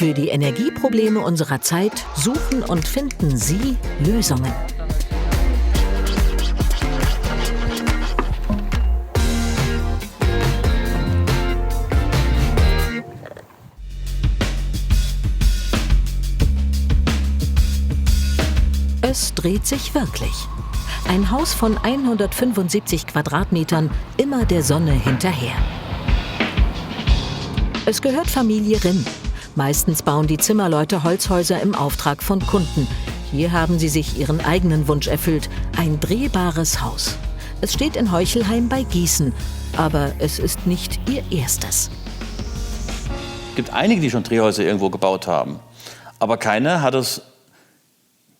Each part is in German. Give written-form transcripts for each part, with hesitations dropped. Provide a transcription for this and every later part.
Für die Energieprobleme unserer Zeit suchen und finden Sie Lösungen. Es dreht sich wirklich. Ein Haus von 175 Quadratmetern, immer der Sonne hinterher. Es gehört Familie Rinn. Meistens bauen die Zimmerleute Holzhäuser im Auftrag von Kunden. Hier haben sie sich ihren eigenen Wunsch erfüllt, ein drehbares Haus. Es steht in Heuchelheim bei Gießen, aber es ist nicht ihr erstes. Es gibt einige, die schon Drehhäuser irgendwo gebaut haben, aber keiner hat es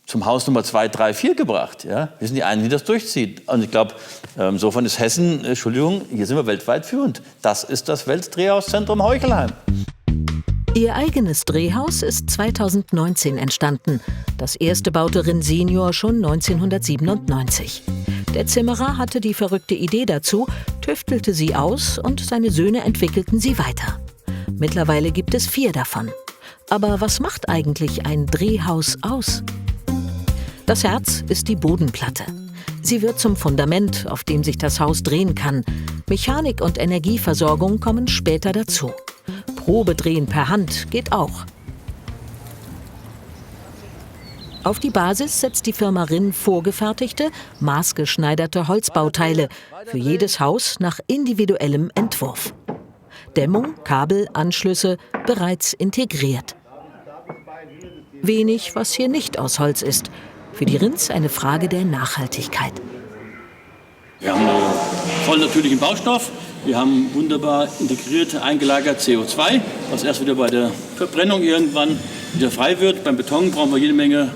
zum Haus Nummer 2, 3, 4 gebracht. Ja? Wir sind die einen, die das durchzieht. Und ich glaube, insofern ist Hessen, Entschuldigung, hier sind wir weltweit führend. Das ist das Weltdrehhauszentrum Heuchelheim. Ihr eigenes Drehhaus ist 2019 entstanden. Das erste baute Rinn Senior schon 1997. Der Zimmerer hatte die verrückte Idee dazu, tüftelte sie aus und seine Söhne entwickelten sie weiter. Mittlerweile gibt es 4 davon. Aber was macht eigentlich ein Drehhaus aus? Das Herz ist die Bodenplatte. Sie wird zum Fundament, auf dem sich das Haus drehen kann. Mechanik und Energieversorgung kommen später dazu. Probedrehen per Hand geht auch. Auf die Basis setzt die Firma Rinn vorgefertigte, maßgeschneiderte Holzbauteile, für jedes Haus nach individuellem Entwurf. Dämmung, Kabel, Anschlüsse bereits integriert. Wenig, was hier nicht aus Holz ist. Für die Rinns eine Frage der Nachhaltigkeit. Wir haben voll natürlichen Baustoff. Wir haben wunderbar integriert eingelagert CO2, was erst wieder bei der Verbrennung irgendwann wieder frei wird. Beim Beton brauchen wir jede Menge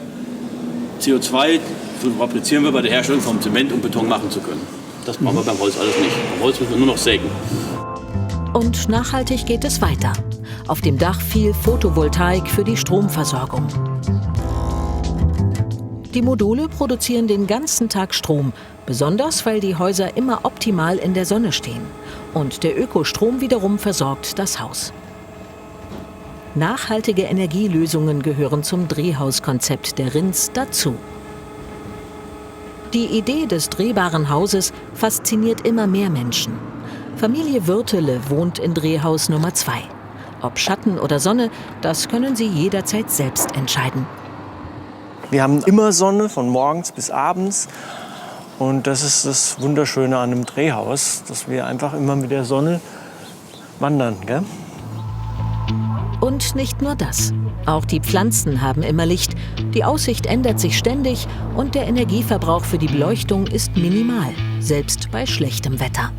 CO2. So fabrizieren wir bei der Herstellung von Zement, um Beton machen zu können. Das brauchen wir beim Holz alles nicht. Beim Holz müssen wir nur noch sägen. Und nachhaltig geht es weiter. Auf dem Dach viel Photovoltaik für die Stromversorgung. Die Module produzieren den ganzen Tag Strom, besonders weil die Häuser immer optimal in der Sonne stehen. Und der Ökostrom wiederum versorgt das Haus. Nachhaltige Energielösungen gehören zum Drehhauskonzept der Rinns dazu. Die Idee des drehbaren Hauses fasziniert immer mehr Menschen. Familie Würtele wohnt in Drehhaus Nummer 2. Ob Schatten oder Sonne, das können sie jederzeit selbst entscheiden. Wir haben immer Sonne, von morgens bis abends. Und das ist das Wunderschöne an einem Drehhaus, dass wir einfach immer mit der Sonne wandern. Gell? Und nicht nur das. Auch die Pflanzen haben immer Licht. Die Aussicht ändert sich ständig und der Energieverbrauch für die Beleuchtung ist minimal, selbst bei schlechtem Wetter.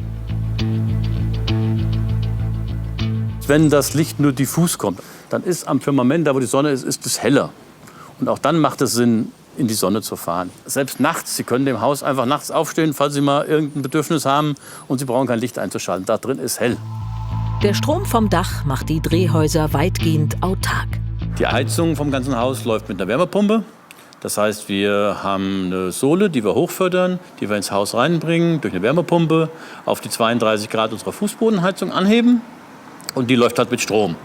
Wenn das Licht nur diffus kommt, dann ist am Firmament, da wo die Sonne ist, ist es heller. Und auch dann macht es Sinn, in die Sonne zu fahren. Selbst nachts, Sie können dem Haus einfach nachts aufstehen, falls Sie mal irgendein Bedürfnis haben und Sie brauchen kein Licht einzuschalten. Da drin ist hell. Der Strom vom Dach macht die Drehhäuser weitgehend autark. Die Heizung vom ganzen Haus läuft mit einer Wärmepumpe. Das heißt, wir haben eine Sohle, die wir hochfördern, die wir ins Haus reinbringen, durch eine Wärmepumpe auf die 32 Grad unserer Fußbodenheizung anheben. Und die läuft halt mit Strom.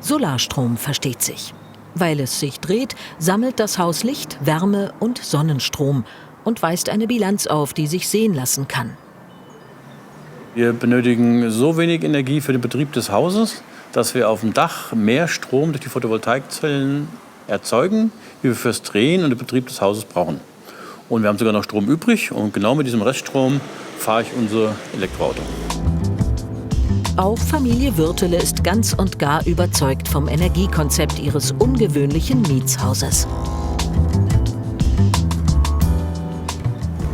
Solarstrom versteht sich. Weil es sich dreht, sammelt das Haus Licht, Wärme und Sonnenstrom und weist eine Bilanz auf, die sich sehen lassen kann. Wir benötigen so wenig Energie für den Betrieb des Hauses, dass wir auf dem Dach mehr Strom durch die Photovoltaikzellen erzeugen, wie wir fürs Drehen und den Betrieb des Hauses brauchen. Und wir haben sogar noch Strom übrig und genau mit diesem Reststrom fahre ich unser Elektroauto. Auch Familie Würtele ist ganz und gar überzeugt vom Energiekonzept ihres ungewöhnlichen Mietshauses.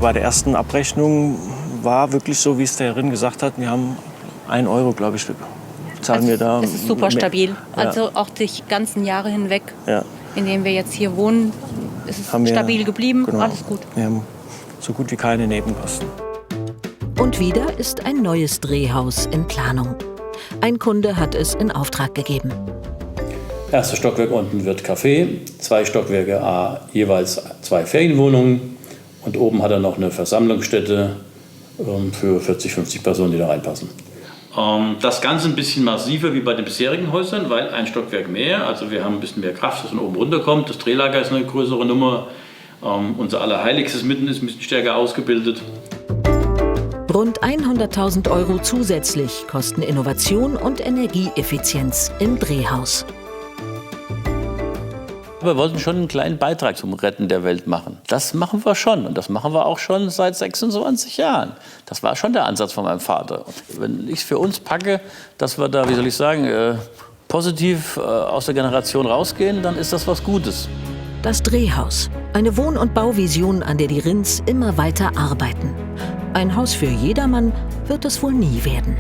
Bei der ersten Abrechnung war wirklich so, wie es der Herrin gesagt hat, wir haben 1 Euro, glaube ich, zahlen wir da. Es ist super stabil. Ja. Also auch die ganzen Jahre hinweg, in denen wir jetzt hier wohnen, ist es stabil geblieben. Genau. Alles gut. Wir haben so gut wie keine Nebenkosten. Und wieder ist ein neues Drehhaus in Planung. Ein Kunde hat es in Auftrag gegeben. Erstes Stockwerk unten wird Café, 2 Stockwerke jeweils 2 Ferienwohnungen und oben hat er noch eine Versammlungsstätte für 40, 50 Personen, die da reinpassen. Das Ganze ein bisschen massiver wie bei den bisherigen Häusern, weil ein Stockwerk mehr. Also wir haben ein bisschen mehr Kraft, das von oben runterkommt. Das Drehlager ist eine größere Nummer. Unser Allerheiligstes mitten ist ein bisschen stärker ausgebildet. Rund 100.000 € zusätzlich kosten Innovation und Energieeffizienz im Drehhaus. Wir wollten schon einen kleinen Beitrag zum Retten der Welt machen. Das machen wir schon und das machen wir auch schon seit 26 Jahren. Das war schon der Ansatz von meinem Vater. Wenn ich es für uns packe, dass wir da, wie soll ich sagen, positiv aus der Generation rausgehen, dann ist das was Gutes. Das Drehhaus. Eine Wohn- und Bauvision, an der die Rinds immer weiter arbeiten. Ein Haus für jedermann wird es wohl nie werden.